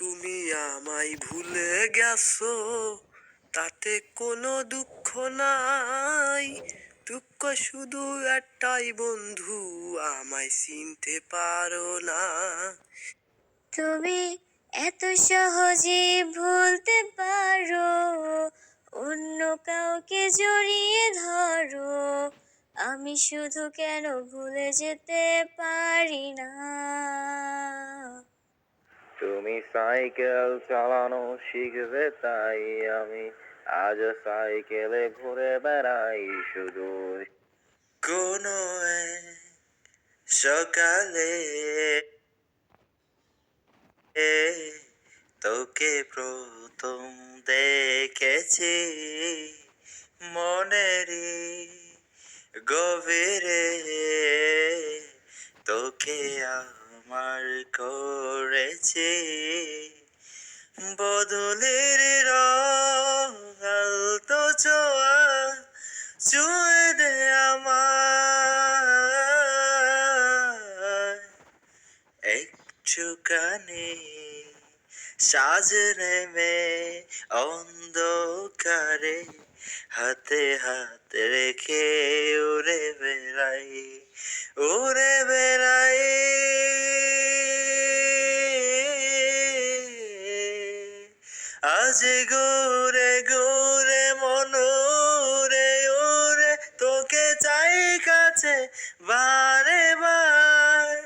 তুমি আমায় ভুলে গেছো, তাতে কোনো দুঃখ নাই। দুঃখ শুধু একটাই বন্ধু, আমায় চিনতে পারো না। তুমি এত সহজে ভুলতে পারো, অন্য কাউকে জড়িয়ে ধরো, আমি শুধু কেন ভুলে যেতে পারি না। তুমি সাইকেল চালানো শিখবে তাই আমি আজ সাইকেলে ঘুরে বেড়াই শুধু। কোনো এক সকালে তোকে প্রথম দেখেছি, মনেরই গভীরে তোকে আমার করেছি। বদলের রং আলতো ছোঁয়া ছুঁয়ে দে আমায় একটুখানি সাজনে মে অন্ধকারে, হাতে হাত রেখে উড়ে বেড়াই, উড়ে বেড়াই। আজ ঘুরে ঘুরে মন উড়ে উড়ে তোকে চাই কাছে বারে বার।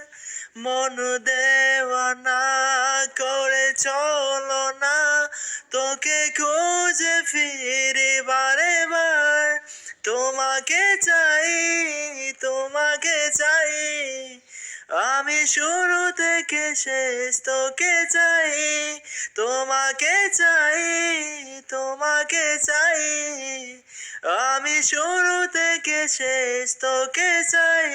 মন দেওয়ানা করে চলো না, তোকে খুঁজে ফিরে বারে বার। তোমাকে চাই, তোমাকে চাই, আমি শুরু থেকে শেষ তোকে চাই। তোমাকে চাই, তোমাকে চাই, আমি শুরু থেকে শেষ তোকে চাই।